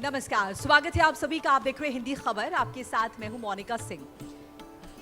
नमस्कार, स्वागत है आप सभी का। आप देख रहे हैं हिंदी खबर। आपके साथ मैं हूं मोनिका सिंह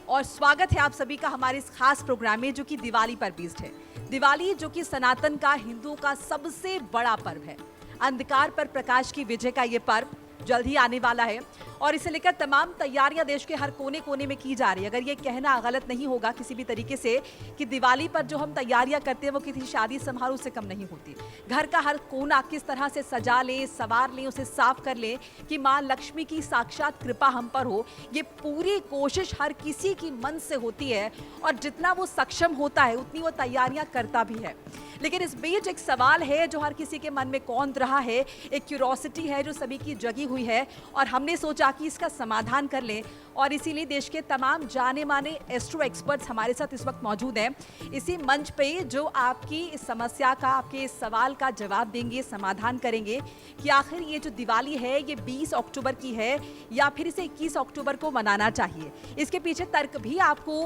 और स्वागत है आप सभी का हमारे इस खास प्रोग्राम में जो कि दिवाली पर बेस्ड है। दिवाली जो कि सनातन का, हिंदुओं का सबसे बड़ा पर्व है। अंधकार पर प्रकाश की विजय का ये पर्व जल्द ही आने वाला है और इसे लेकर तमाम तैयारियां देश के हर कोने कोने में की जा रही है। अगर ये कहना गलत नहीं होगा किसी भी तरीके से कि दिवाली पर जो हम तैयारियां करते हैं वो किसी शादी समारोह से कम नहीं होती। घर का हर कोना किस तरह से सजा लें, संवार लें, उसे साफ कर लें कि माँ लक्ष्मी की साक्षात कृपा हम पर हो, ये पूरी कोशिश हर किसी की मन से होती है और जितना वो सक्षम होता है उतनी वो तैयारियां करता भी है। लेकिन इस बीच एक सवाल है जो हर किसी के मन में कौंध रहा है, एक क्यूरोसिटी है जो सभी की जगी हुई है और हमने सोचा कि इसका समाधान कर लें और इसीलिए देश के तमाम जाने माने एस्ट्रो एक्सपर्ट्स हमारे साथ इस वक्त मौजूद हैं इसी मंच पे, जो आपकी इस समस्या का, आपके इस सवाल का जवाब देंगे, समाधान करेंगे कि आखिर ये जो दिवाली है ये 20 अक्टूबर की है या फिर इसे 21 अक्टूबर को मनाना चाहिए। इसके पीछे तर्क भी आपको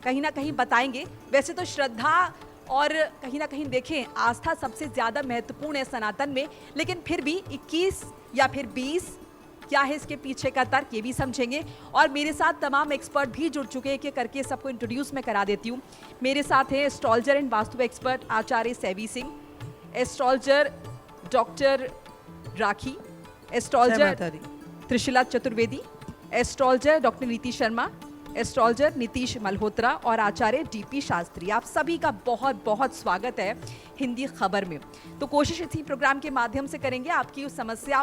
कहीं ना कहीं बताएंगे। वैसे तो श्रद्धा और कहीं ना कहीं देखें आस्था सबसे ज़्यादा महत्वपूर्ण है सनातन में, लेकिन फिर भी 21 या फिर 20 क्या है इसके पीछे का तर्क, ये भी समझेंगे। और मेरे साथ तमाम एक्सपर्ट भी जुड़ चुके हैं, कि करके सबको इंट्रोड्यूस मैं करा देती हूँ। मेरे साथ हैं एस्ट्रोलॉजर एंड वास्तु एक्सपर्ट आचार्य सेवी सिंह, एस्ट्रोलॉजर डॉक्टर राखी, astrologer Trishila Chaturvedi, astrologer doctor नीति शर्मा, एस्ट्रोलॉजर नीतीश मल्होत्रा और आचार्य डीपी शास्त्री। आप सभी का बहुत बहुत स्वागत है हिंदी खबर में। तो कोशिश इसी प्रोग्राम के माध्यम से करेंगे आपकी उस समस्या,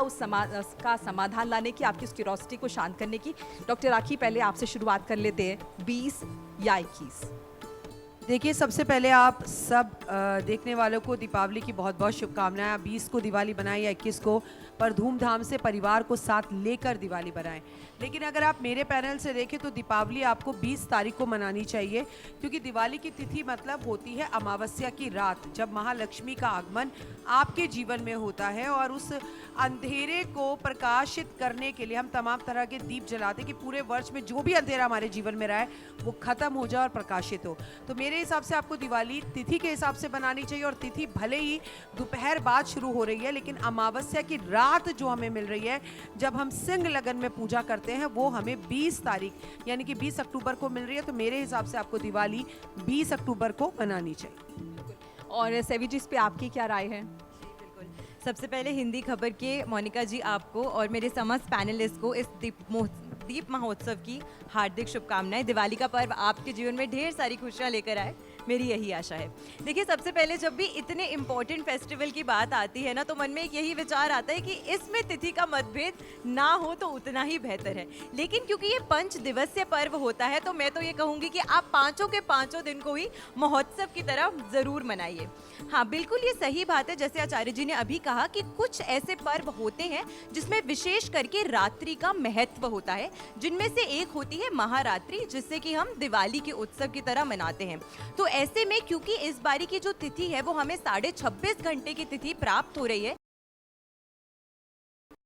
का समाधान लाने की, आपकी उस क्यूरोसिटी को शांत करने की। डॉक्टर राखी, पहले आपसे शुरुआत कर लेते हैं। 20 या 21? देखिए, सबसे पहले आप सब देखने वालों को दीपावली की बहुत बहुत शुभकामनाएं। 20 को दिवाली बनाएं या 21 को, पर धूमधाम से परिवार को साथ लेकर दिवाली बनाएं। लेकिन अगर आप मेरे पैनल से देखें तो दीपावली आपको 20 तारीख को मनानी चाहिए, क्योंकि दिवाली की तिथि मतलब होती है अमावस्या की रात, जब महालक्ष्मी का आगमन आपके जीवन में होता है और उस अंधेरे को प्रकाशित करने के लिए हम तमाम तरह के दीप जलाते हैं कि पूरे वर्ष में जो भी अंधेरा हमारे जीवन में रहा है वो खत्म हो जाए और प्रकाशित हो। तो मेरे हिसाब से आपको दिवाली तिथि के हिसाब से बनानी चाहिए, और तिथि भले ही दोपहर बाद शुरू हो रही है, लेकिन अमावस्या की रात जो हमें मिल रही है जब हम सिंह लगन में पूजा करते हैं वो हमें 20 तारीख यानी कि 20 अक्टूबर को मिल रही है। तो मेरे हिसाब से आपको दिवाली 20 अक्टूबर को मनानी चाहिए। और सेवी जी, इस पे आपकी क्या राय है? सबसे पहले हिंदी खबर के मोनिका जी आपको और मेरे समस्त पैनलिस्ट को इस दीप महोत्सव की हार्दिक शुभकामनाएं। दिवाली का पर्व आपके जीवन में ढेर सारी खुशियां लेकर आए, मेरी यही आशा है। देखिए, सबसे पहले जब भी इतने इम्पोर्टेंट फेस्टिवल की बात आती है ना, तो मन में एक यही विचार आता है कि इसमें तिथि का मतभेद ना हो तो उतना ही बेहतर है। लेकिन क्योंकि ये 5 दिवसीय पर्व होता है, तो मैं तो ये कहूँगी कि आप पाँचों के पाँचों दिन को ही महोत्सव की तरह ज़रूर मनाइए। हाँ, बिल्कुल ये सही बात है, जैसे आचार्य जी ने अभी कहा कि कुछ ऐसे पर्व होते हैं जिसमें विशेष करके रात्रि का महत्व होता है, जिनमें से एक होती है महारात्रि, जिससे कि हम दिवाली के उत्सव की तरह मनाते हैं। तो ऐसे में क्योंकि इस बारी की जो तिथि है वो हमें 26.5 घंटे की तिथि प्राप्त हो रही है,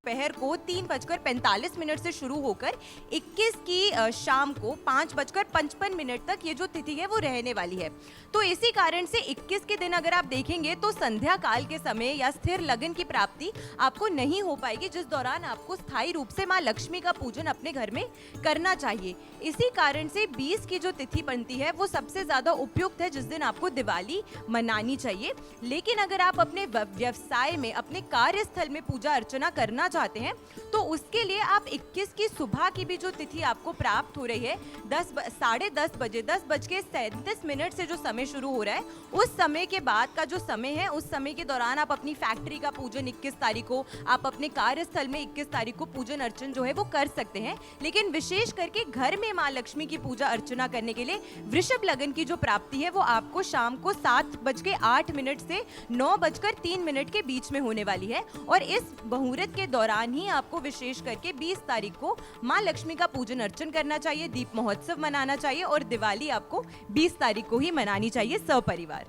दोपहर को 3:45 से शुरू होकर 21 की शाम को 5:55 तक ये जो तिथि है वो रहने वाली है। तो इसी कारण से 21 के दिन अगर आप देखेंगे तो संध्या काल के समय या स्थिर लगन की प्राप्ति आपको नहीं हो पाएगी, जिस दौरान आपको स्थायी रूप से माँ लक्ष्मी का पूजन अपने घर में करना चाहिए। इसी कारण से 20 की जो तिथि बनती है वो सबसे ज्यादा उपयुक्त है, जिस दिन आपको दिवाली मनानी चाहिए। लेकिन अगर आप अपने व्यवसाय में, अपने कार्यस्थल में पूजा अर्चना करना चाहते हैं तो उसके लिए आप 21 की सुबह की भी जो तिथि आपको प्राप्त हो रही है 10:30 बजे 10:37 से जो समय शुरू हो रहा है, उस समय के बाद का जो समय है, उस समय के दौरान आप अपनी फैक्ट्री का पूजन 21 तारीख को, आप अपने कार्यस्थल में 21 तारीख को पूजन अर्चन जो है वो कर सकते हैं। लेकिन विशेष करके घर में माँ लक्ष्मी की पूजा अर्चना करने के लिए वृषभ लगन की जो प्राप्ति है वो आपको शाम को 7:08 से 9:03 के बीच में होने वाली है। और इस मुहूर्त के दौरान ही आपको विशेष करके 20 तारीख को माँ लक्ष्मी का पूजन अर्चन करना चाहिए, दीप महोत्सव मनाना चाहिए और दिवाली आपको 20 तारीख को ही मनानी चाहिए सपरिवार।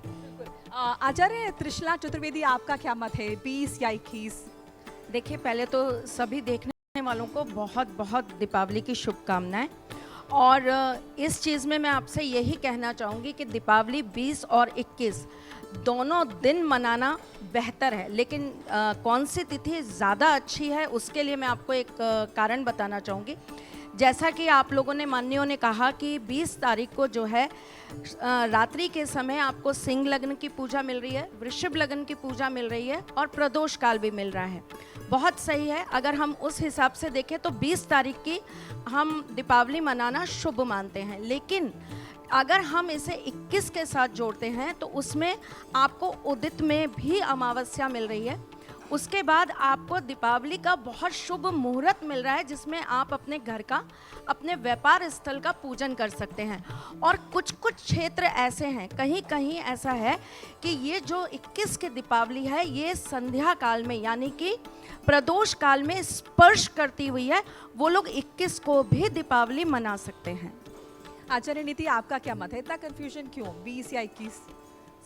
आचार्य त्रिशिला चतुर्वेदी, आपका क्या मत है, 20 या 21? देखिए, पहले तो सभी देखने वालों को बहुत बहुत दीपावली की शुभकामनाएं। और इस चीज़ में मैं आपसे यही कहना चाहूँगी कि दीपावली 20 और 21 दोनों दिन मनाना बेहतर है, लेकिन कौन सी तिथि ज़्यादा अच्छी है उसके लिए मैं आपको एक कारण बताना चाहूँगी। जैसा कि आप लोगों ने, मान्यों ने कहा कि 20 तारीख को जो है रात्रि के समय आपको सिंह लग्न की पूजा मिल रही है, वृषभ लग्न की पूजा मिल रही है और प्रदोष काल भी मिल रहा है। बहुत सही है। अगर हम उस हिसाब से देखें तो 20 तारीख की हम दीपावली मनाना शुभ मानते हैं, लेकिन अगर हम इसे 21 के साथ जोड़ते हैं तो उसमें आपको उदित में भी अमावस्या मिल रही है। उसके बाद आपको दीपावली का बहुत शुभ मुहूर्त मिल रहा है जिसमें आप अपने घर का, अपने व्यापार स्थल का पूजन कर सकते हैं। और कुछ कुछ क्षेत्र ऐसे हैं, कहीं कहीं ऐसा है कि ये जो 21 की दीपावली है ये संध्या काल में यानी कि प्रदोष काल में स्पर्श करती हुई है, वो लोग 21 को भी दीपावली मना सकते हैं। आचार्य नीति, आपका क्या मत है? इतना कंफ्यूजन क्यों 20 या 21?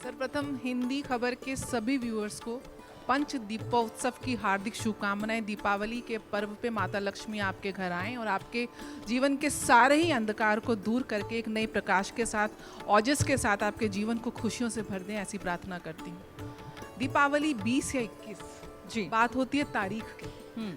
सर्वप्रथम हिंदी खबर के सभी व्यूअर्स को पंच दीपोत्सव की हार्दिक शुभकामनाएं। दीपावली के पर्व पे माता लक्ष्मी आपके घर आएं और आपके जीवन के सारे ही अंधकार को दूर करके एक नए प्रकाश के साथ, ओजस के साथ आपके जीवन को खुशियों से भर दें, ऐसी प्रार्थना करती हूँ। दीपावली 20 या 21 जी, बात होती है तारीख की।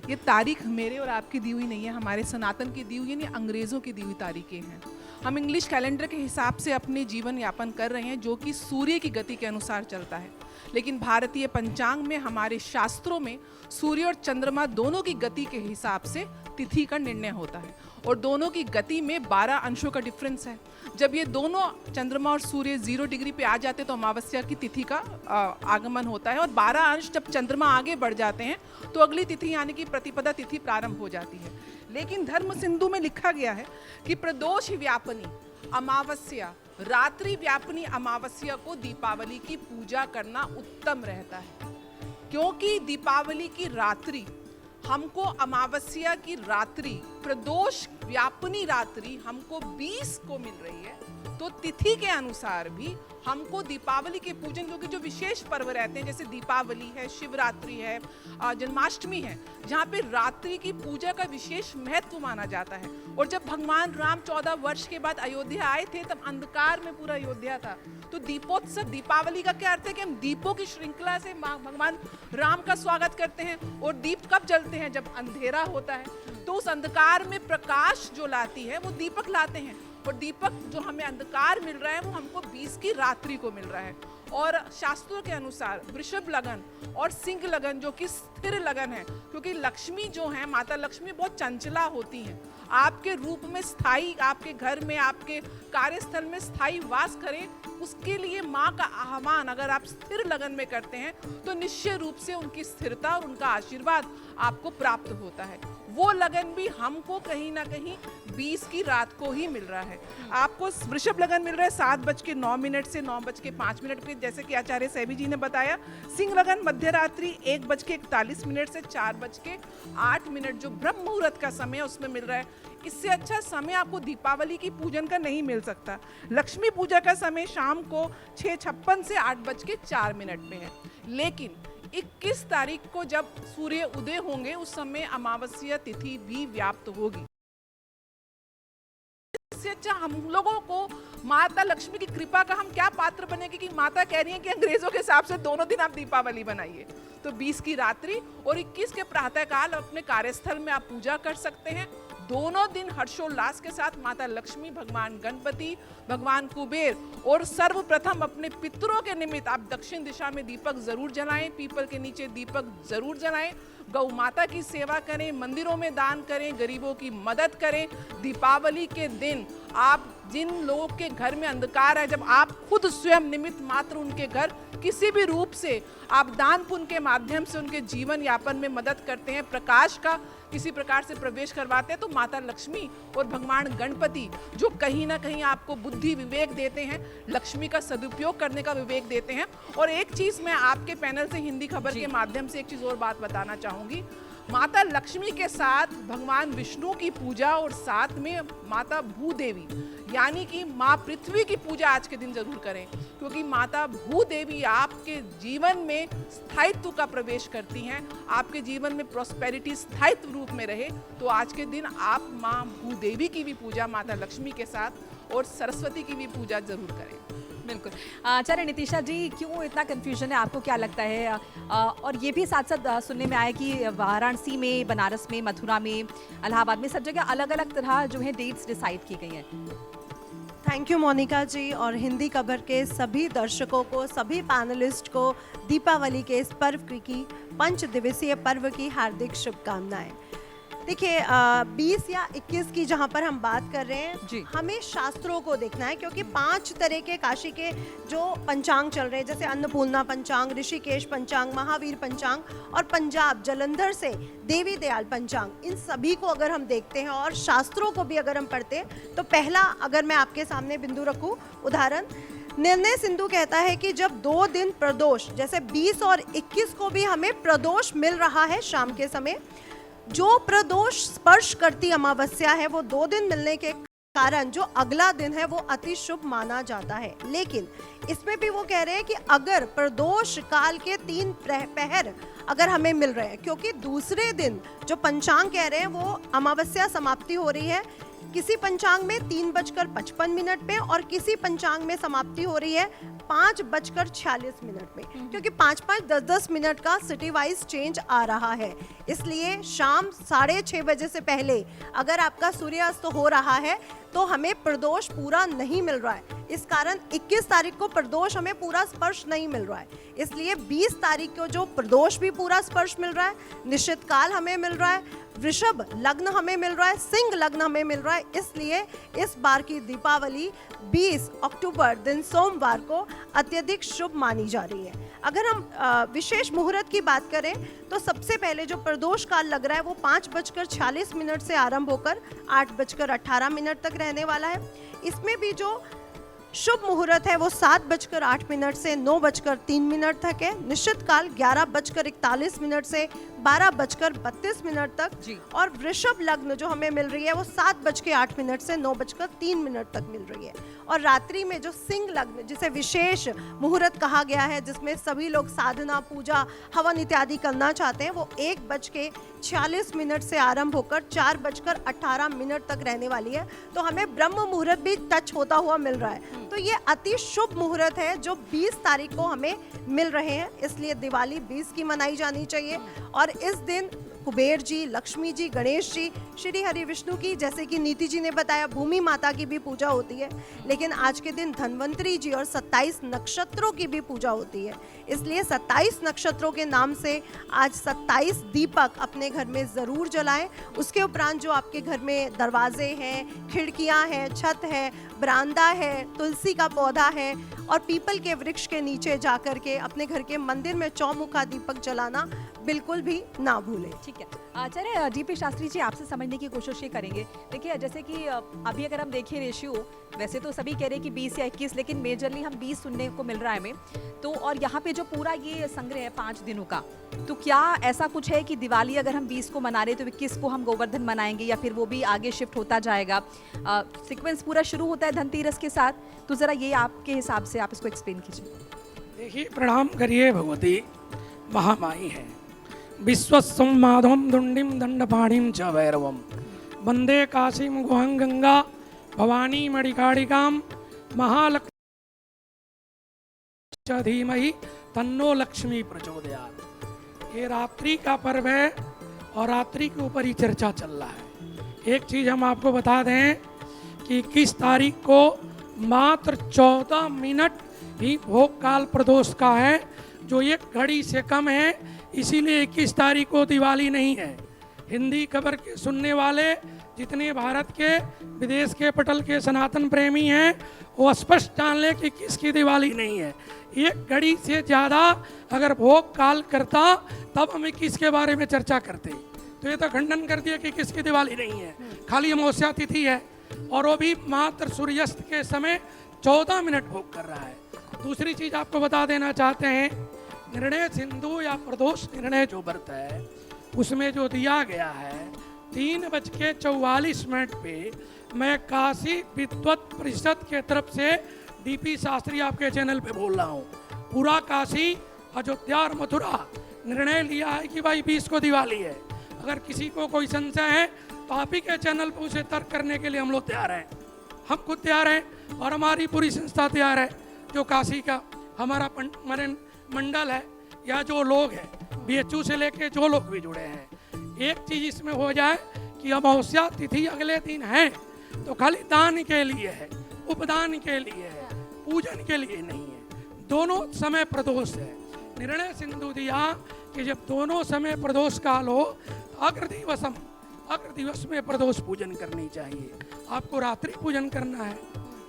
ये तारीख मेरे और आपकी दी हुई नहीं है, हमारे सनातन की दी हुई है, नहीं अंग्रेज़ों की दी हुई तारीखें हैं। हम इंग्लिश कैलेंडर के हिसाब से अपने जीवन यापन कर रहे हैं जो कि सूर्य की गति के अनुसार चलता है, लेकिन भारतीय पंचांग में, हमारे शास्त्रों में सूर्य और चंद्रमा दोनों की गति के हिसाब से तिथि का निर्णय होता है और दोनों की गति में 12 अंशों का डिफरेंस है। जब ये दोनों चंद्रमा और सूर्य 0 डिग्री पे आ जाते हैं तो अमावस्या की तिथि का आगमन होता है और 12 अंश जब चंद्रमा आगे बढ़ जाते हैं तो अगली तिथि यानी कि प्रतिपदा तिथि प्रारंभ हो जाती है। लेकिन धर्म सिंधु में लिखा गया है कि प्रदोष व्यापनी अमावस्या, रात्रि व्यापनी अमावस्या को दीपावली की पूजा करना उत्तम रहता है, क्योंकि दीपावली की रात्रि हमको, अमावस्या की रात्रि, प्रदोष व्यापनी रात्रि हमको 20 को मिल रही है, तो तिथि के अनुसार भी हमको दीपावली के पूजन, क्योंकि जो विशेष पर्व रहते हैं जैसे दीपावली है, शिवरात्रि है, जन्माष्टमी है, जहाँ पे रात्रि की पूजा का विशेष महत्व माना जाता है। और जब भगवान राम 14 वर्ष के बाद अयोध्या आए थे तब अंधकार में पूरा अयोध्या था, तो दीपोत्सव, दीपावली का क्या अर्थ है कि हम दीपों की श्रृंखला से भगवान राम का स्वागत करते हैं। और दीप कब जलते हैं? जब अंधेरा होता है, तो उस अंधकार में प्रकाश जो लाती है वो दीपक लाते हैं, और दीपक जो हमें अंधकार मिल रहा है वो हमको 20 की रात्रि को मिल रहा है। और शास्त्रों के अनुसार वृषभ लगन और सिंह लगन जो कि स्थिर लगन है, क्योंकि लक्ष्मी जो है, माता लक्ष्मी बहुत चंचला होती हैं, आपके रूप में स्थायी, आपके घर में, आपके कार्यस्थल में स्थायी वास करें, उसके लिए माँ का आह्वान अगर आप स्थिर लगन में करते हैं तो निश्चय रूप से उनकी स्थिरता और उनका आशीर्वाद आपको प्राप्त होता है। वो लगन भी हमको कहीं ना कहीं 20 की रात को ही मिल रहा है। आपको वृषभ लगन मिल रहा है 7:09 से 9:05 पे, जैसे कि आचार्य सैवी जी ने बताया। सिंह लगन मध्य रात्रि 1:41 से 4:08 जो ब्रह्म मुहूर्त का समय है उसमें मिल रहा है। इससे अच्छा समय आपको दीपावली की पूजन का नहीं मिल सकता। लक्ष्मी पूजा का समय शाम को 6:56 से 8:04 पे है, लेकिन 21 तारीख को जब सूर्य उदय होंगे उस समय अमावस्या तिथि भी व्याप्त होगी। इससे अच्छा हम लोगों को माता लक्ष्मी की कृपा का हम क्या पात्र बनेंगे कि माता कह रही है कि अंग्रेजों के हिसाब से दोनों दिन आप दीपावली बनाइए। तो 20 की रात्रि और 21 के प्रातःकाल अपने कार्यस्थल में आप पूजा कर सकते हैं। दोनों दिन हर्षोल्लास के साथ माता लक्ष्मी, भगवान गणपति, भगवान कुबेर और सर्वप्रथम अपने पितरों के निमित्त आप दक्षिण दिशा में दीपक जरूर जलाएं, पीपल के नीचे दीपक जरूर जलाएं, गौ माता की सेवा करें, मंदिरों में दान करें, गरीबों की मदद करें। दीपावली के दिन आप जिन लोगों के घर में अंधकार है, जब आप खुद स्वयं निमित्त मात्र उनके घर किसी भी रूप से आप दान पुण्य के माध्यम से उनके जीवन यापन में मदद करते हैं, प्रकाश का किसी प्रकार से प्रवेश करवाते हैं, तो माता लक्ष्मी और भगवान गणपति जो कहीं ना कहीं आपको बुद्धि विवेक देते हैं, लक्ष्मी का सदुपयोग करने का विवेक देते हैं। और एक चीज मैं आपके पैनल से हिंदी खबर के माध्यम से एक चीज और बात बताना चाहूंगी। माता लक्ष्मी के साथ भगवान विष्णु की पूजा और साथ में माता भूदेवी यानी कि माँ पृथ्वी की पूजा आज के दिन जरूर करें, क्योंकि माता भूदेवी आपके जीवन में स्थायित्व का प्रवेश करती हैं। आपके जीवन में प्रॉस्पेरिटी स्थायित्व रूप में रहे तो आज के दिन आप माँ भूदेवी की भी पूजा माता लक्ष्मी के साथ और सरस्वती की भी पूजा जरूर करें। बिल्कुल। आचार्य नितिशा जी, क्यों इतना कंफ्यूजन है, आपको क्या लगता है? और ये भी साथ साथ सुनने में आया कि वाराणसी में, बनारस में, मथुरा में, इलाहाबाद में सब जगह अलग अलग तरह जो है डेट्स डिसाइड की गई हैं। थैंक यू मोनिका जी और हिंदी खबर के सभी दर्शकों को, सभी पैनलिस्ट को दीपावली के इस पर्व की 5 दिवसीय पर्व की हार्दिक शुभकामनाएं। देखिए 20 या 21 की जहाँ पर हम बात कर रहे हैं, हमें शास्त्रों को देखना है, क्योंकि 5 तरह के काशी के जो पंचांग चल रहे हैं, जैसे अन्नपूर्णा पंचांग, ऋषिकेश पंचांग, महावीर पंचांग और पंजाब जलंधर से देवी दयाल पंचांग, इन सभी को अगर हम देखते हैं और शास्त्रों को भी अगर हम पढ़ते हैं तो पहला अगर मैं आपके सामने बिंदु रखूं उदाहरण, निर्णय सिंधु कहता है कि जब 2 दिन प्रदोष, जैसे 20 और 21 को भी हमें प्रदोष मिल रहा है शाम के समय, जो प्रदोष स्पर्श करती अमावस्या है वो 2 दिन मिलने के कारण जो अगला दिन है वो अति शुभ माना जाता है। लेकिन इसमें भी वो कह रहे हैं कि अगर प्रदोष काल के 3 पहर अगर हमें मिल रहे हैं, क्योंकि दूसरे दिन जो पंचांग कह रहे हैं वो अमावस्या समाप्ति हो रही है, किसी पंचांग में 3:55 पे और किसी पंचांग में समाप्ति हो रही है 5:46 में, क्योंकि 5-5, 10-10 मिनट का सिटी वाइज चेंज आ रहा है। इसलिए शाम 6:30 बजे से पहले अगर आपका सूर्यास्त हो रहा है तो हमें प्रदोष पूरा नहीं मिल रहा है। इस कारण 21 तारीख को प्रदोष हमें पूरा स्पर्श नहीं मिल रहा है, इसलिए 20 तारीख को जो प्रदोष भी पूरा स्पर्श मिल रहा है, निश्चित काल हमें मिल रहा है, वृषभ लग्न हमें मिल रहा है, सिंह लग्न हमें मिल रहा है। इसलिए इस बार की दीपावली 20 अक्टूबर दिन सोमवार को अत्यधिक शुभ मानी जा रही है। अगर हम विशेष मुहूर्त की बात करें तो सबसे पहले जो प्रदोष काल लग रहा है वो 5:46 से आरंभ होकर 8:18 तक रहने वाला है। इसमें भी जो शुभ मुहूर्त है वो 7:08 से 9:03 तक है। निश्चित काल 11:41 से 12:32 तक और वृषभ लग्न जो हमें मिल रही है वो 7:08 से 9:03 तक मिल रही है। और रात्रि में जो सिंह लग्न जिसे विशेष मुहूर्त कहा गया है, जिसमें सभी लोग साधना, पूजा, हवन इत्यादि करना चाहते हैं, वो 1:46 से आरंभ होकर 4:18 तक रहने वाली है। तो हमें ब्रह्म मुहूर्त भी टच होता हुआ मिल रहा है। तो ये अति शुभ मुहूर्त है जो 20 तारीख को हमें मिल रहे हैं, इसलिए दिवाली 20 की मनाई जानी चाहिए। और इस दिन कुबेर जी, लक्ष्मी जी, गणेश जी, श्री हरि विष्णु की, जैसे कि नीति जी ने बताया, भूमि माता की भी पूजा होती है। लेकिन आज के दिन धन्वंतरी जी और 27 नक्षत्रों की भी पूजा होती है, इसलिए 27 नक्षत्रों के नाम से आज 27 दीपक अपने घर में ज़रूर जलाएं। उसके उपरांत जो आपके घर में दरवाजे हैं, खिड़कियां हैं, छत है, बरामदा है, तुलसी का पौधा है और पीपल के वृक्ष के नीचे जाकर के अपने घर के मंदिर में चौमुखा दीपक जलाना बिल्कुल भी ना भूलें। ठीक है आचार्य डीपी शास्त्री जी, आपसे समझने की कोशिश ये करेंगे। देखिए जैसे कि अभी अगर हम देखें रेशियो, वैसे तो सभी कह रहे हैं कि 20 या 21, लेकिन मेजरली हम 20 सुनने को मिल रहा है हमें तो। और यहाँ पे जो पूरा ये संग्रह है 5 दिनों का, तो क्या ऐसा कुछ है कि दिवाली अगर हम 20 को मना रहे तो 21 को हम गोवर्धन मनाएंगे या फिर वो भी आगे शिफ्ट होता जाएगा? सीक्वेंस पूरा शुरू होता है धनतेरस के साथ, तो ज़रा ये आपके हिसाब से आप इसको एक्सप्लेन कीजिए। देखिए, प्रणाम करिए, भगवती महामाई है। विश्वसंमाधवम दुंडिम दंडपाणिम च भैरवम वंदे काशीम गुहां गंगा भवानी मणिकारिकाम महालक्ष्मी च धीमहि तन्नो लक्ष्मी प्रचोदयात्। ये रात्रि का पर्व है और रात्रि के ऊपर ही चर्चा चल रहा है। एक चीज़ हम आपको बता दें कि 21 तारीख को मात्र 14 मिनट ही भोग काल प्रदोष का है, जो 1 घड़ी से कम है। इसीलिए 21 तारीख को दिवाली नहीं है। हिंदी खबर के सुनने वाले जितने भारत के, विदेश के, पटल के सनातन प्रेमी हैं, वो स्पष्ट जान ले कि किसकी दिवाली नहीं है। 1 घड़ी से ज़्यादा अगर भोग काल करता तब हम 21 के बारे में चर्चा करते। तो ये तो खंडन कर दिया कि किसकी दिवाली नहीं है, खाली अमावस्या तिथि है और वो भी मात्र सूर्यास्त के समय 14 मिनट भोग कर रहा है। दूसरी चीज़ आपको बता देना चाहते हैं, निर्णय सिंधु या प्रदोष निर्णय जो व्रत है, उसमें जो दिया गया है 3:44 पे मैं काशी विद्वत परिषद के तरफ से डीपी शास्त्री आपके चैनल पे बोल रहा हूँ। पूरा काशी, अयोध्या और मथुरा निर्णय लिया है कि भाई 20 को दिवाली है। अगर किसी को कोई संशय है तो आप ही के चैनल पर उसे तर्क करने के लिए हम लोग तैयार हैं। हम खुद तैयार हैं और हमारी पूरी संस्था तैयार है। जो काशी का हमारा मंडल है या जो लोग हैं BHU से लेके जो लोग भी जुड़े हैं, एक चीज इसमें हो जाए कि अमावस्या तिथि अगले दिन है तो खाली दान के लिए है, उपदान के लिए है, पूजन के लिए नहीं है। दोनों समय प्रदोष है। निर्णय सिंधु दिया कि जब दोनों समय प्रदोष काल हो तो अग्र दिवस में प्रदोष पूजन करनी चाहिए। आपको रात्रि पूजन करना है,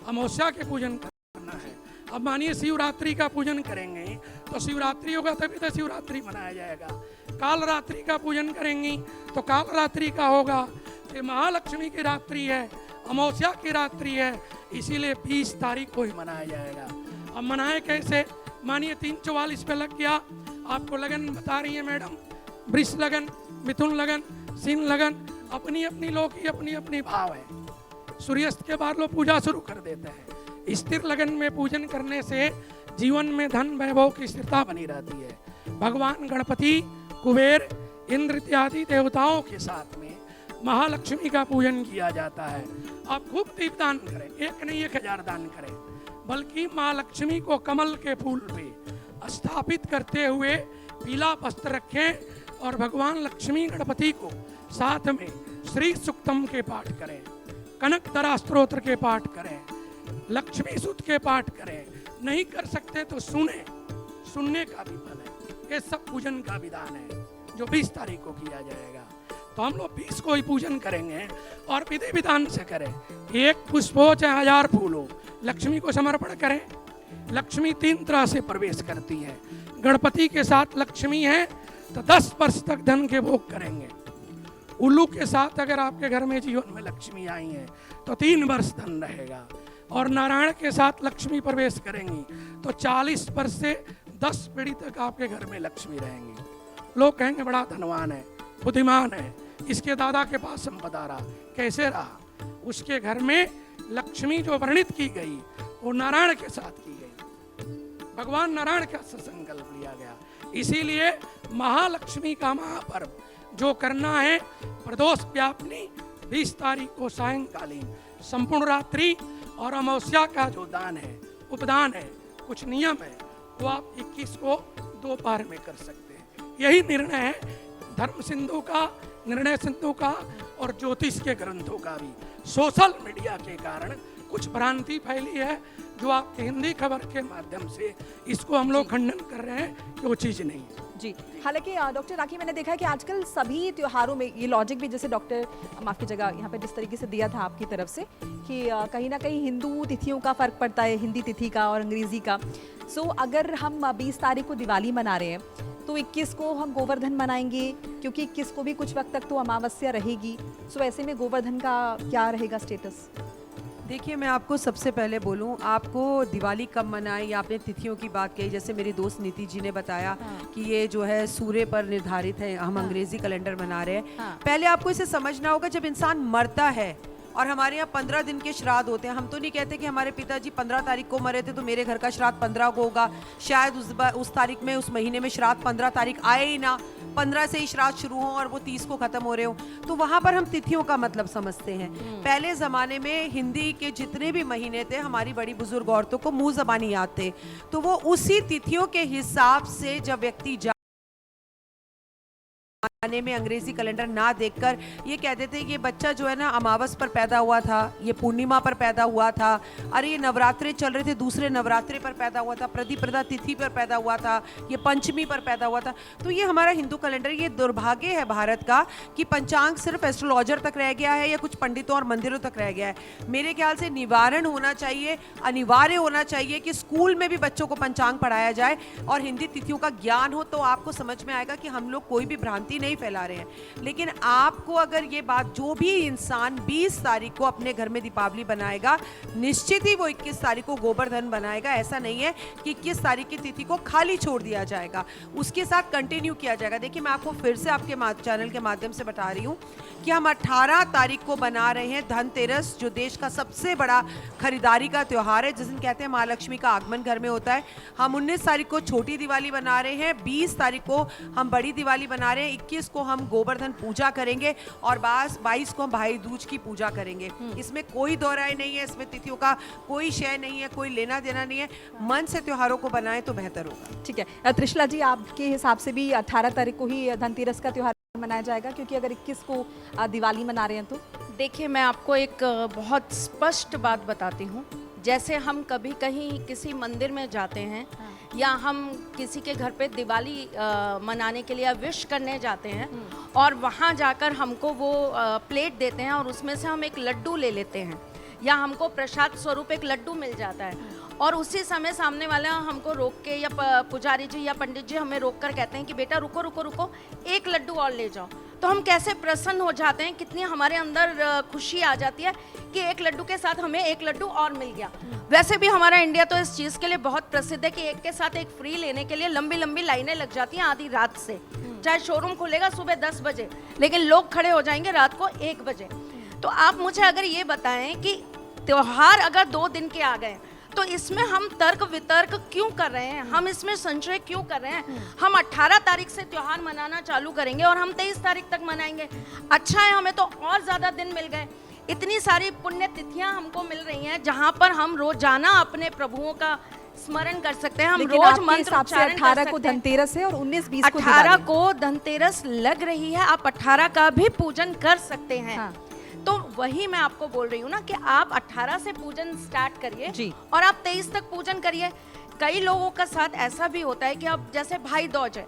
अमावस्या के पूजन करना है। अब मानिए शिवरात्रि का पूजन करेंगे तो शिवरात्रि होगा तभी तो शिवरात्रि मनाया जाएगा। काल रात्रि का पूजन करेंगी तो काल रात्रि का होगा। ये महालक्ष्मी की रात्रि है, अमावस्या की रात्रि है, इसीलिए 20 तारीख को ही मनाया जाएगा। अब मनाए कैसे? मानिए 3:44 पे लग गया, आपको लगन बता रही है मैडम, वृष लगन, मिथुन लगन, सिंह लगन, अपनी अपनी लोग की अपनी अपनी भाव है। सूर्यास्त के बाद लोग पूजा शुरू कर देते हैं। स्थिर लगन में पूजन करने से जीवन में धन वैभव की स्थिरता बनी रहती है। भगवान गणपति, कुबेर, इंद्र इत्यादि देवताओं के साथ में महालक्ष्मी का पूजन किया जाता है। आप खूब दीपदान करें, एक नहीं 1000 दान करें, बल्कि माँ लक्ष्मी को कमल के फूल पे स्थापित करते हुए पीला वस्त्र रखें और भगवान लक्ष्मी गणपति को साथ में श्री सुक्तम के पाठ करें, कनक दरा स्तोत्र के पाठ करें, लक्ष्मी सूत के पाठ करें। नहीं कर सकते तो सुनने का भी फल है। ये सब पूजन का विधान है जो 20 तारीख को किया जाएगा। तो हम लोग 20 को ही पूजन करेंगे और विधि विधान से करें। एक पुष्प हो चाहे 1000 फूल हो, लक्ष्मी को समर्पण करें। लक्ष्मी 3 तरह से प्रवेश करती है। गणपति के साथ लक्ष्मी है तो 10 वर्ष तक धन के भोग करेंगे। उल्लू के साथ अगर आपके घर में जीवन में लक्ष्मी आई है तो 3 वर्ष धन रहेगा। और नारायण के साथ लक्ष्मी प्रवेश करेंगी तो 40 वर्ष से 10 पीढ़ी तक आपके घर में लक्ष्मी रहेंगी। लोग कहेंगे बड़ा धनवान है, बुद्धिमान है, इसके दादा के पास संपदा रहा। कैसे रहा? उसके घर में लक्ष्मी जो वर्णित की गई वो नारायण के साथ की गई। भगवान नारायण का संकल्प लिया गया। इसीलिए महालक्ष्मी का महापर्व जो करना है, प्रदोष व्यापनी 20 तारीख को सायंकालीन संपूर्ण रात्रि और अमावस्या का जो दान है, उपदान है, कुछ नियम है, वो आप 21 को दोपहर में कर सकते हैं। यही निर्णय है धर्म सिंधु का, निर्णय सिंधु का और ज्योतिष के ग्रंथों का भी। सोशल मीडिया के कारण कुछ भ्रांति फैली है जो आपके हिंदी खबर के माध्यम से इसको हम लोग खंडन कर रहे हैं कि वो चीज़ नहीं है। जी, हालांकि डॉक्टर राखी, मैंने देखा है कि आजकल सभी त्योहारों में ये लॉजिक भी, जैसे डॉक्टर माफ की जगह यहाँ पे जिस तरीके से दिया था आपकी तरफ से कि कहीं ना कहीं हिंदू तिथियों का फर्क पड़ता है, हिंदी तिथि का और अंग्रेजी का। सो अगर हम 20 तारीख को दिवाली मना रहे हैं तो 21 को हम गोवर्धन मनाएंगे, क्योंकि 21 को भी कुछ वक्त तक तो अमावस्या रहेगी। सो ऐसे में गोवर्धन का क्या रहेगा स्टेटस? देखिए, मैं आपको सबसे पहले बोलूं, आपको दिवाली कब मनाएं या आपने तिथियों की बात कही, जैसे मेरी दोस्त नीति जी ने बताया कि ये जो है सूर्य पर निर्धारित है, हम अंग्रेजी कैलेंडर मना रहे हैं। पहले आपको इसे समझना होगा, जब इंसान मरता है और हमारे यहाँ 15 दिन के श्राद्ध होते हैं। हम तो नहीं कहते कि हमारे पिताजी 15 तारीख को मरे थे तो मेरे घर का श्राद्ध 15 को होगा। शायद उस तारीख में, उस महीने में श्राद्ध 15 तारीख आए ही ना, 15 से ही श्राद्ध शुरू हो और वो 30 को खत्म हो रहे हो। तो वहाँ पर हम तिथियों का मतलब समझते हैं। पहले ज़माने में हिंदी के जितने भी महीने थे, हमारी बड़ी बुजुर्ग औरतों को मुँह ज़बानी याद थे, तो वो उसी तिथियों के हिसाब से जब व्यक्ति आने में अंग्रेजी कैलेंडर ना देखकर ये कहते थे कि ये बच्चा जो है ना अमावस पर पैदा हुआ था, ये पूर्णिमा पर पैदा हुआ था, अरे ये नवरात्रे चल रहे थे दूसरे नवरात्रे पर पैदा हुआ था, प्रतिपदा तिथि पर पैदा हुआ था, ये पंचमी पर पैदा हुआ था। तो ये हमारा हिंदू कैलेंडर, ये दुर्भाग्य है भारत का कि पंचांग सिर्फ एस्ट्रोलॉजर तक रह गया है या कुछ पंडितों और मंदिरों तक रह गया है। मेरे ख्याल से निवारण होना चाहिए, अनिवार्य होना चाहिए कि स्कूल में भी बच्चों को पंचांग पढ़ाया जाए और हिंदी तिथियों का ज्ञान हो, तो आपको समझ में आएगा कि हम लोग कोई भी भ्रांति नहीं फैला रहे हैं, लेकिन आपको अगर ये बात, जो भी इंसान 20 तारीख को अपने घर में दीपावली बनाएगा, निश्चित ही वो 21 तारीख को गोवर्धन बनाएगा। ऐसा नहीं है कि 21 तारीख की तिथि को खाली छोड़ दिया जाएगा, उसके साथ कंटिन्यू किया जाएगा। देखिए, मैं आपको फिर से आपके चैनल के माध्यम से बता रही हूँ कि हम 18 तारीख को बना रहे हैं धनतेरस, जो देश का सबसे बड़ा खरीदारी का त्यौहार है, जिस दिन कहते हैं महालक्ष्मी का आगमन घर में होता है। हम 19 तारीख को छोटी दिवाली बना रहे हैं, 20 तारीख को हम बड़ी दिवाली बना रहे हैं, 21 को हम गोवर्धन पूजा करेंगे और 22 को हम भाई दूज की पूजा करेंगे। इसमें कोई दो राय नहीं है, इसमें तिथियों का कोई शय नहीं है, कोई लेना देना नहीं है। मन से त्योहारों को बनाएं तो बेहतर होगा। ठीक है त्रिशला जी, आपके हिसाब से भी 18 तारीख को ही धनतेरस का त्योहार मनाया जाएगा, क्योंकि अगर 21 को दिवाली मना रहे हैं तो? देखिए, मैं आपको एक बहुत स्पष्ट बात बताती हूँ। जैसे हम कभी कहीं किसी मंदिर में जाते हैं या हम किसी के घर पे दिवाली मनाने के लिए विश करने जाते हैं और वहाँ जाकर हमको वो प्लेट देते हैं और उसमें से हम एक लड्डू ले लेते हैं या हमको प्रसाद स्वरूप एक लड्डू मिल जाता है और उसी समय सामने वाला हमको रोक के या पुजारी जी या पंडित जी हमें रोक कर कहते हैं कि बेटा रुको रुको रुको, एक लड्डू और ले जाओ, तो हम कैसे प्रसन्न हो जाते हैं, कितनी हमारे अंदर खुशी आ जाती है कि एक लड्डू के साथ हमें एक लड्डू और मिल गया। वैसे भी हमारा इंडिया तो इस चीज़ के लिए बहुत प्रसिद्ध है कि एक के साथ एक फ्री लेने के लिए लंबी लंबी लाइनें लग जाती हैं आधी रात से। चाहे शोरूम खुलेगा सुबह 10 बजे, लेकिन लोग खड़े हो जाएंगे रात को 1 बजे। तो आप मुझे अगर ये बताएं कि त्योहार अगर 2 दिन के आ गए तो इसमें हम तर्क वितर्क क्यों कर रहे हैं, हम इसमें संशय क्यों कर रहे हैं? हम 18 तारीख से त्योहार मनाना चालू करेंगे और हम 23 तारीख तक मनाएंगे। अच्छा है, हमें तो और ज़्यादा दिन मिल गए। इतनी सारी पुण्य तिथियां हमको मिल रही हैं जहां पर हम रोजाना अपने प्रभुओं का स्मरण कर सकते हैं। हम रोज मंत्र उच्चारण 18 को धनतेरस है और 19-20 को 18 को धनतेरस लग रही है, आप 18 का भी पूजन कर सकते हैं। हाँ। तो वही मैं आपको बोल रही हूँ ना कि आप 18 से पूजन स्टार्ट करिए और आप 23 तक पूजन करिए। कई लोगों का साथ ऐसा भी होता है कि अब जैसे भाई दूज है,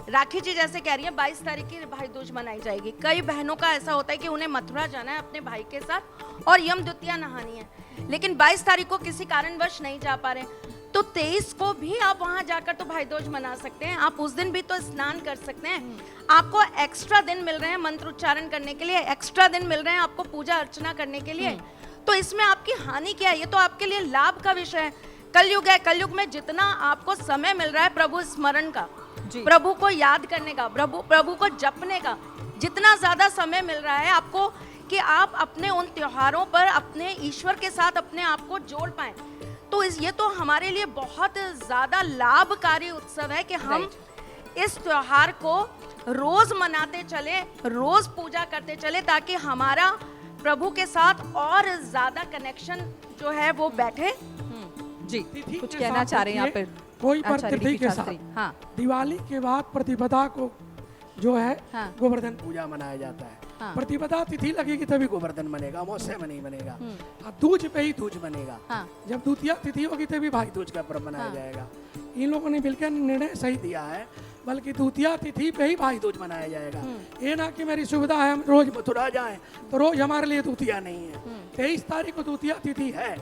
राखी जी जैसे कह रही है 22 तारीख की भाई दूज मनाई जाएगी। कई बहनों का ऐसा होता है कि उन्हें मथुरा जाना है अपने भाई के साथ और यम द्वितीया नहानी है, लेकिन 22 तारीख को किसी कारणवश नहीं जा पा रहे, तो 23 को भी आप वहां जाकर तो भाई दूज मना सकते हैं। आप उस दिन भी तो स्नान कर सकते हैं। आपको एक्स्ट्रा दिन मिल रहे हैं मंत्र उच्चारण करने के लिए, एक्स्ट्रा दिन मिल रहे हैं आपको पूजा अर्चना करने के लिए। तो इसमें आपकी हानि क्या है? ये तो आपके लिए लाभ का विषय है। कलयुग है, कलयुग में जितना आपको समय मिल रहा है प्रभु स्मरण का, प्रभु को याद करने का, प्रभु को जपने का, जितना ज्यादा समय मिल रहा है आपको कि आप अपने उन त्योहारों पर अपने ईश्वर के साथ अपने आप को जोड़ पाएं, तो ये तो हमारे लिए बहुत ज्यादा लाभकारी उत्सव है कि हम इस त्योहार को रोज मनाते चले, रोज पूजा करते चले, ताकि हमारा प्रभु के साथ और ज्यादा कनेक्शन जो है वो बैठे। जी, कुछ कहना चाह रहे हैं यहाँ पे कोई पर तिथि के साथ। हाँ। दिवाली के बाद प्रतिपदा को जो है गोवर्धन पूजा मनाया जाता है। प्रतिपदा तिथि लगेगी तभी गोवर्धन बनेगा, अमावस्या में नहीं बनेगा। दूज पे ही दूज बनेगा। जब द्वितीया तिथि होगी तभी भाई दूज का पर्व मनाया जाएगा। इन लोगों ने मिलकर निर्णय सही दिया है, बल्कि द्वितीया तिथि पे ही भाई दूज मनाया जाएगा। ये ना कि मेरी सुविधा है हम रोज मथुरा जाएं, तो रोज हमारे लिए द्वितीया नहीं है। 23 तारीख को द्वितीया तिथि है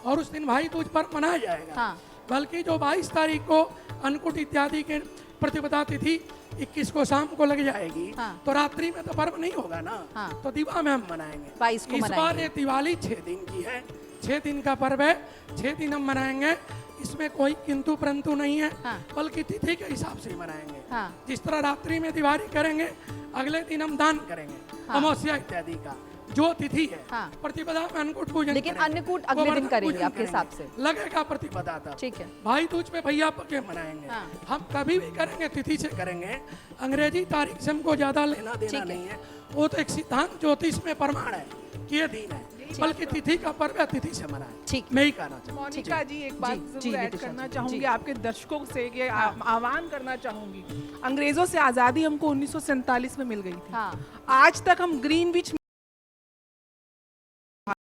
और उस दिन भाई दूज पर्व मनाया जाएगा। बल्कि जो 22 तारीख को अन्नकूट इत्यादि के प्रतिपदा तिथि 21 को शाम को लग जाएगी, तो रात्रि में तो पर्व नहीं होगा ना, तो दिवा में हम मनाएंगे। 22 को इस बार ये दिवाली 6 दिन की है, 6 दिन का पर्व है, 6 दिन हम मनाएंगे। इसमें कोई किंतु परंतु नहीं है, बल्कि तिथि के हिसाब से मनाएंगे। जिस तरह रात्रि में दिवाली करेंगे, अगले दिन हम दान करेंगे अमावस्या इत्यादि का, जो तिथि है। प्रतिपदा में अन्नकूट पूजन, लेकिन अन्नकूट अगले दिन करेंगे आपके हिसाब से लगेगा प्रतिपदा तक। ठीक है। भाई दूज पे भैया के मनाएंगे। हम कभी भी करेंगे तिथि से करेंगे, अंग्रेजी तारीख से हमको ज्यादा लेना देना नहीं है। वो तो एक सिद्धांत ज्योतिष में प्रमाण है कि ये दिन है, बल्कि तिथि का पर्व तिथि से मनाए। ठीक, मैं ही कहना चाहूँगा। मोनिका जी, एक बात जरूर ऐड करना चाहूंगी, आपके दर्शकों से ये आह्वान करना चाहूंगी। अंग्रेजों से आजादी हमको 1947 में मिल गई थी। आज तक हम ग्रीनविच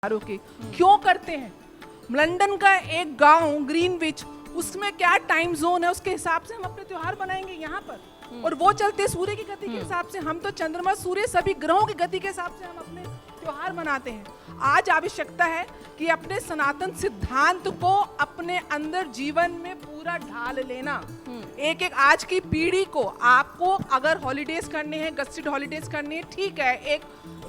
के क्यों करते हैं? लंदन का एक गांव ग्रीनविच, उसमें क्या टाइम जोन है, उसके हिसाब से हम अपने त्योहार बनाएंगे यहाँ पर। और वो चलते सूर्य की गति के हिसाब से, हम तो चंद्रमा सूर्य सभी ग्रहों की गति के हिसाब से हम अपने त्योहार मनाते हैं। आज आवश्यकता है कि अपने सनातन सिद्धांत को अपने अंदर जीवन में पूरा ढाल लेना। एक एक आज की पीढ़ी को, आपको अगर हॉलीडेज करने हैं, गस्टेड हॉलीडेज करनी है, ठीक है, एक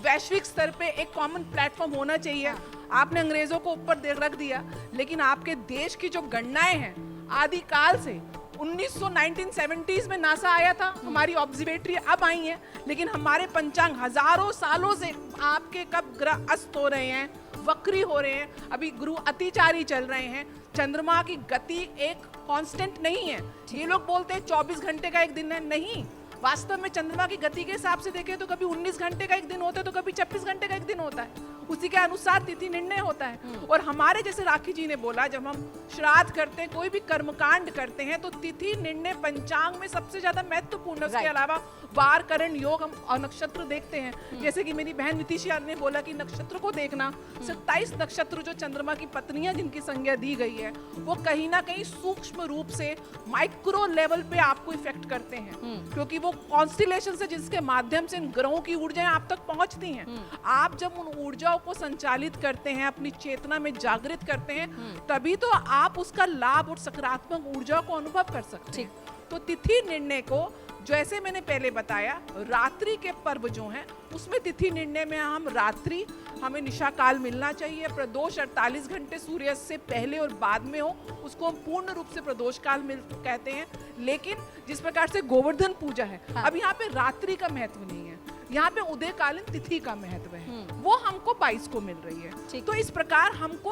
वैश्विक स्तर पे एक कॉमन प्लेटफॉर्म होना चाहिए। आपने अंग्रेजों को ऊपर रख दिया, लेकिन आपके देश की जो गणनाएं हैं आदिकाल से 1970s में नासा आया था, हमारी ऑब्जर्वेटरी अब आई है, लेकिन हमारे पंचांग हजारों सालों से आपके कब ग्रह अस्त हो रहे हैं, वक्री हो रहे हैं, अभी गुरु अतिचारी चल रहे हैं। चंद्रमा की गति एक कांस्टेंट नहीं है। ये लोग बोलते हैं 24 घंटे का एक दिन है, नहीं, वास्तव में चंद्रमा की गति के हिसाब से देखें तो कभी 19 घंटे का एक दिन होता है, तो कभी 26 घंटे का एक दिन होता है, उसी के अनुसार तिथि निर्णय होता है। और हमारे जैसे राखी जी ने बोला, जब हम श्राद्ध करते हैं, कोई भी कर्मकांड करते हैं, तो तिथि निर्णय पंचांग में सबसे ज्यादा महत्वपूर्ण है। उसके अलावा वार करण योग हम और नक्षत्र देखते हैं। जैसे कि मेरी बहन नीतिशा ने बोला कि नक्षत्र को देखना, 27 नक्षत्र जो चंद्रमा की पत्नियां जिनकी संज्ञा दी गई है, वो कहीं ना कहीं सूक्ष्म रूप से माइक्रो लेवल पे आपको इफेक्ट करते हैं, क्योंकि वो कॉन्स्टिलेशन से जिसके माध्यम से इन ग्रहों की ऊर्जाएं आप तक पहुंचती हैं। आप जब उन ऊर्जाओं को संचालित करते हैं, अपनी चेतना में जागृत करते हैं, तभी तो आप उसका लाभ और सकारात्मक ऊर्जा को अनुभव कर सकते हैं। तो तिथि निर्णय को, जैसे मैंने पहले बताया, रात्रि के पर्व जो हैं उसमें तिथि निर्णय में हम रात्रि, हमें निशा काल मिलना चाहिए। प्रदोष 48 घंटे सूर्यास्त से पहले और बाद में हो, उसको हम पूर्ण रूप से प्रदोष काल मिल कहते हैं। लेकिन जिस प्रकार से गोवर्धन पूजा है, अब यहाँ पे रात्रि का महत्व नहीं है, यहाँ पे उदयकालीन तिथि का महत्व है, वो हमको 22 को मिल रही है। तो इस प्रकार हमको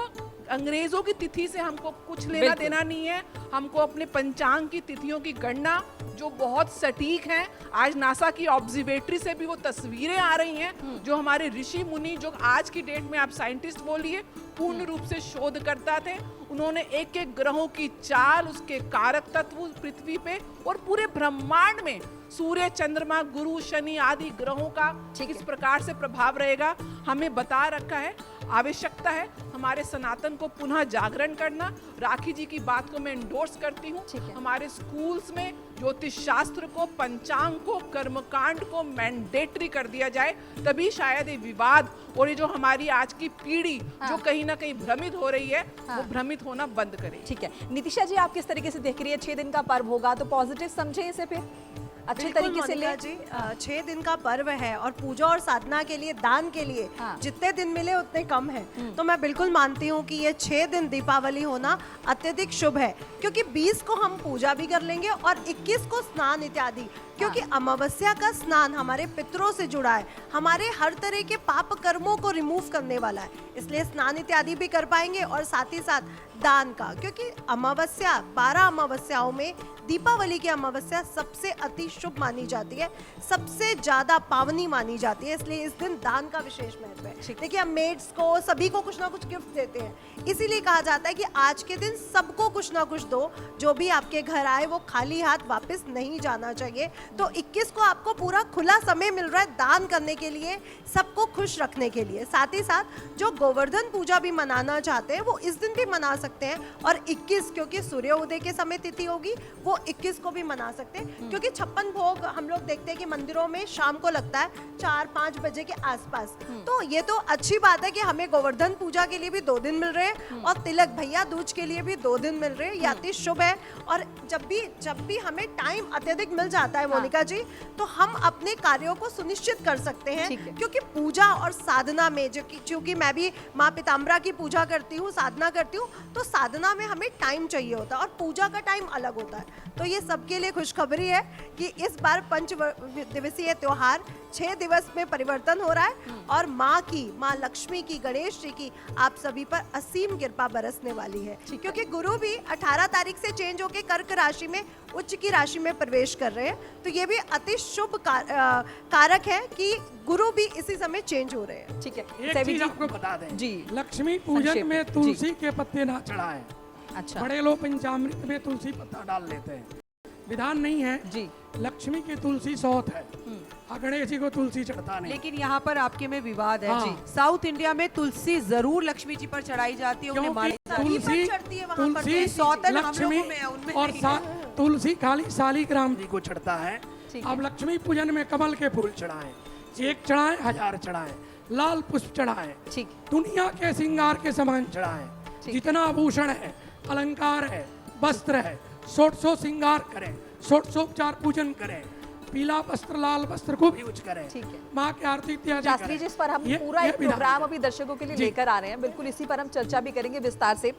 अंग्रेजों की तिथि से हमको कुछ लेना देना नहीं है। हमको अपने पंचांग की तिथियों की गणना जो बहुत सटीक हैं, आज नासा की ऑब्जर्वेटरी से भी वो तस्वीरें आ रही हैं, जो हमारे ऋषि मुनि, जो आज की डेट में आप साइंटिस्ट बोलिए, पूर्ण रूप से शोधकर्ता थे, उन्होंने एक एक ग्रहों की चाल, उसके कारक तत्व पृथ्वी पे और पूरे ब्रह्मांड में सूर्य, चंद्रमा, गुरु, शनि आदि ग्रहों का किस प्रकार से प्रभाव रहेगा हमें बता रखा है। आवश्यकता है हमारे सनातन को पुनः जागरण करना। राखी जी की बात को मैं एंडोर्स करती हूँ। हमारे स्कूल्स में ज्योतिष शास्त्र को, पंचांग को, कर्मकांड को मैंडेटरी कर दिया जाए, तभी शायद ये विवाद और ये जो हमारी आज की पीढ़ी जो कहीं ना कहीं भ्रमित हो रही है, वो भ्रमित होना बंद करे। ठीक है, नितिशा जी आप किस तरीके से देख रही है? 6 दिन का पर्व होगा तो पॉजिटिव समझे इसे, फिर अच्छे तरीके से ले मोनिका जी, 6 दिन का पर्व है और पूजा और साधना के लिए, दान के लिए जितने दिन मिले उतने कम है। तो मैं बिल्कुल मानती हूँ कि ये 6 दिन दीपावली होना अत्यधिक शुभ है, क्योंकि 20 को हम पूजा भी कर लेंगे और 21 को स्नान इत्यादि, क्योंकि अमावस्या का स्नान हमारे पितरों से जुड़ा है, हमारे हर तरह के पाप कर्मों को रिमूव करने वाला है, इसलिए स्नान इत्यादि भी कर पाएंगे। और साथ ही साथ दान का, क्योंकि अमावस्या 12 अमावस्याओं में दीपावली की अमावस्या सबसे अति शुभ मानी जाती है, सबसे ज्यादा पावनी मानी जाती है, इसलिए इस दिन दान का विशेष महत्व है। देखिए हम मेड्स को, सभी को कुछ ना कुछ गिफ्ट देते हैं, इसीलिए कहा जाता है कि आज के दिन सबको कुछ ना कुछ दो, जो भी आपके घर आए वो खाली हाथ वापस नहीं जाना चाहिए। तो 21 को आपको पूरा खुला समय मिल रहा है दान करने के लिए, सबको खुश रखने के लिए। साथ ही साथ जो गोवर्धन पूजा भी मनाना चाहते हैं वो इस दिन भी मना सकते हैं, और 21 क्योंकि सूर्य उदय के समय तिथि होगी, वो 21 को भी मना सकते हैं, क्योंकि 56 भोग हम लोग देखते हैं कि मंदिरों में शाम को लगता है 4-5 बजे के आसपास। तो ये तो अच्छी बात है कि हमें गोवर्धन पूजा के लिए भी 2 दिन मिल रहे हैं और तिलक भैया दूज के लिए भी 2 दिन मिल रहे हैं, ये अति शुभ है। और जब भी हमें टाइम अत्यधिक मिल जाता है मोनिका जी, तो हम अपने कार्यों को सुनिश्चित कर सकते हैं, क्योंकि पूजा और साधना में, जो कि चूंकि मैं भी माँ पिताम्बरा की पूजा करती हूँ, साधना करती हूँ, तो साधना में हमें टाइम चाहिए होता है और पूजा का टाइम अलग होता है। तो ये सबके लिए खुशखबरी है कि इस बार 5 दिवसीय त्योहार 6 दिवस में परिवर्तन हो रहा है, और माँ लक्ष्मी की, गणेश जी की आप सभी पर असीम कृपा बरसने वाली है, क्योंकि गुरु भी 18 तारीख से चेंज होकर कर्क राशि में, उच्च की राशि में प्रवेश कर रहे हैं। तो ये भी अति शुभ कारक है कि गुरु भी इसी समय चेंज हो रहे हैं। ठीक है, एक चीज आपको बता दें जी, लक्ष्मी पूजन में तुलसी के पत्ते ना चढ़ाएं। अच्छा, बड़े लोग पंचामृत में तुलसी पत्ता डाल लेते हैं, विधान नहीं है जी। लक्ष्मी की तुलसी सौत है, गणेश जी को तुलसी चढ़ता नहीं। लेकिन यहाँ पर आपके में विवाद है। हाँ। साउथ इंडिया में तुलसी जरूर लक्ष्मी जी पर चढ़ाई जाती है, उन्हें क्योंकि मानी जाती है। तुलसी चढ़ती है वहाँ पर, तुलसी सौतन हम लक्ष्मी लोगों में है, उनमें और नहीं। तुलसी खाली शालिग्राम जी को चढ़ता है। अब लक्ष्मी पूजन में कमल के फूल चढ़ाएं, 1 चढ़ाएं, 1000 चढ़ाएं, लाल पुष्प चढ़ाएं, ठीक, दुनिया के श्रृंगार के सामान चढ़ाएं, जितना आभूषण है, अलंकार है, वस्त्र है, षोडशो श्रृंगार करें, षोडशोपचार पूजन करें, पीला वस्त्र लाल वस्त्र को यूज करें, ठीक है। माँ की आरती इत्यादि शास्त्री करें। जी, इस पर हम ये- पूरा ये एक विधान प्रोग्राम है। अभी दर्शकों के लिए जी। लेकर आ रहे हैं, बिल्कुल इसी पर हम चर्चा भी करेंगे विस्तार से।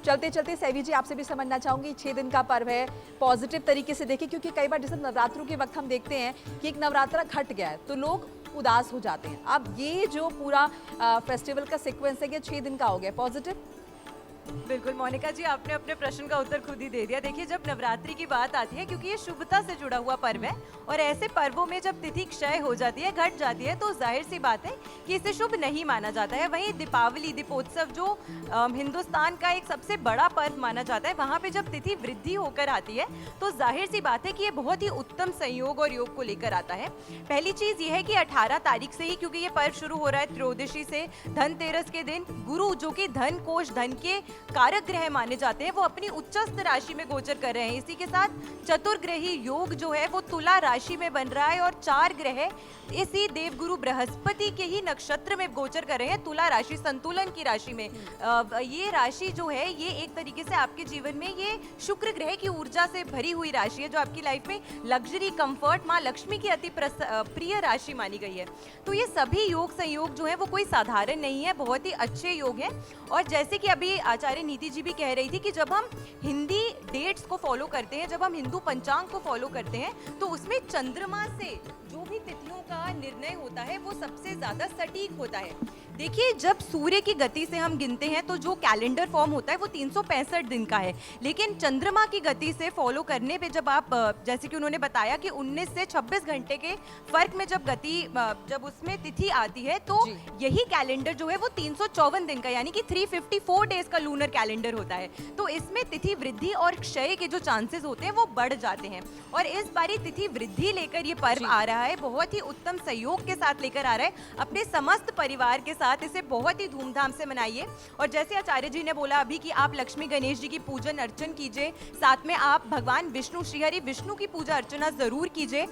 चलते चलते सैवी जी, आपसे भी समझना चाहूंगी, 6 दिन का पर्व है, पॉजिटिव तरीके से देखें, क्योंकि कई बार जैसे नवरात्रों के वक्त हम देखते हैं कि एक नवरात्रा घट गया है तो लोग उदास हो जाते हैं। अब ये जो पूरा फेस्टिवल का सीक्वेंस है, ये 6 दिन का हो गया, पॉजिटिव। बिल्कुल मोनिका जी, आपने अपने प्रश्न का उत्तर खुद ही दे दिया। देखिए, जब नवरात्रि की बात आती है, क्योंकि ये शुभता से जुड़ा हुआ पर्व है और ऐसे पर्वों में जब तिथि क्षय हो जाती है, घट जाती है, तो जाहिर सी बात है कि इसे शुभ नहीं माना जाता है। वहीं दीपावली, दीपोत्सव जो हिंदुस्तान का एक सबसे बड़ा पर्व माना जाता है, वहाँ पे जब तिथि वृद्धि होकर आती है तो जाहिर सी बात है कि ये बहुत ही उत्तम संयोग और योग को लेकर आता है। पहली चीज ये है कि 18 तारीख से ही, क्योंकि ये पर्व शुरू हो रहा है त्रयोदशी से, धनतेरस के दिन गुरु, जो कि धन कोष, धन के कारक ग्रह माने जाते हैं, वो अपनी उच्चस्थ राशि में गोचर कर रहे हैं। इसी के साथ चतुर्ग्रही योग जो है वो तुला राशि में बन रहा है और 4 ग्रह इसी देवगुरु बृहस्पति के ही नक्षत्र में गोचर कर रहे हैं, तुला राशि, संतुलन की राशि में। ये राशि जो है ये एक तरीके से आपके जीवन में ये शुक्र ग्रह की ऊर्जा से भरी हुई राशि है, जो आपकी लाइफ में लग्जरी, कंफर्ट, माँ लक्ष्मी की अति प्रिय राशि मानी गई है। तो ये सभी योग संयोग जो है वो कोई साधारण नहीं है, बहुत ही अच्छे योग हैं। और जैसे कि अभी आचार्य नीति जी भी कह रही थी कि जब हम हिंदी डेट्स को फॉलो करते हैं, जब हम हिंदू पंचांग को फॉलो करते हैं, तो उसमें चंद्रमा से जो भी तिथियों का निर्णय होता है वो सबसे ज्यादा सटीक होता है। देखिए, जब सूर्य की गति से हम गिनते हैं तो जो कैलेंडर फॉर्म होता है वो 365 दिन का है, लेकिन चंद्रमा की गति से फॉलो करने पे जब आप, जैसे कि उन्होंने बताया कि 19 से 26 घंटे के फर्क में जब गति, जब उसमें तिथि आती है, तो यही कैलेंडर जो है वो 354 दिन का, यानी कि 354 डेज का लूनर कैलेंडर होता है। तो इसमें तिथि वृद्धि और क्षय के जो चांसेस होते हैं वो बढ़ जाते हैं। और इस बारी तिथि वृद्धि लेकर ये पर्व आ रहा है, बहुत ही उत्तम सहयोग के साथ लेकर आ रहा है। अपने समस्त परिवार के साथ इसे बहुत ही धूमधाम से मनाइए। और जैसे आचार्य जी ने बोला अभी कि आप लक्ष्मी गणेश जी की पूजन अर्चन कीजिए, साथ में आप भगवान विष्णु, श्रीहरि विष्णु की पूजा अर्चना जरूर कीजिए,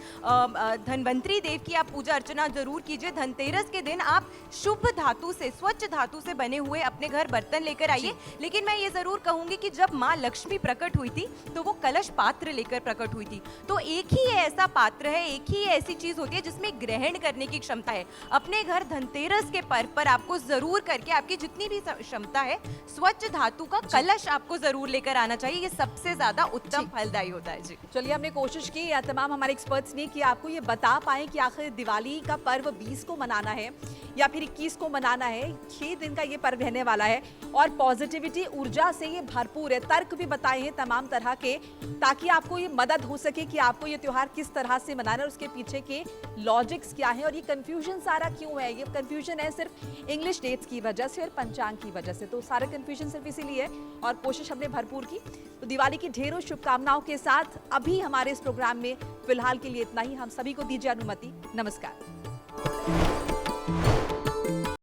धनवंतरी देव की आप पूजा अर्चना जरूर कीजिए। धनतेरस के दिन आप शुभ धातु से, स्वच्छ धातु से बने हुए अपने घर बर्तन लेकर आइए। लेकिन मैं ये जरूर कहूंगी कि जब माँ लक्ष्मी प्रकट हुई थी तो वो कलश पात्र लेकर प्रकट हुई थी। तो एक ही ऐसा पात्र है, एक ही ऐसी चीज होती है जिसमें ग्रहण करने की क्षमता है। अपने घर धनतेरस के पर्व पर आपको जरूर करके, आपकी जितनी भी क्षमता है, स्वच्छ धातु का कलश आपको जरूर लेकर आना चाहिए। ये सबसे ज्यादा उत्तम फलदायी होता है। जी चलिए, हमने कोशिश की, या तमाम हमारे एक्सपर्ट्स ने, कि आपको ये बता पाए कि आखिर दिवाली का पर्व 20 को मनाना है या फिर 21 को मनाना है। 6 दिन का ये पर्व रहने वाला है और पॉजिटिविटी, ऊर्जा से ये भरपूर है। तर्क भी बताए हैं तमाम तरह के, ताकि आपको ये मदद हो सके कि आपको ये त्योहार किस तरह से मनाना है, उसके पीछे के लॉजिक्स क्या है और ये कंफ्यूजन सारा क्यों है। ये कंफ्यूजन है सिर्फ इंग्लिश डेट्स की वजह से और पंचांग की वजह से, तो सारा कंफ्यूजन सिर्फ इसीलिए है और कोशिश हमने भरपूर की। तो दिवाली की ढेरों शुभकामनाओं के साथ अभी हमारे इस प्रोग्राम में फिलहाल के लिए इतना ही। हम सभी को दीजिए अनुमति। नमस्कार।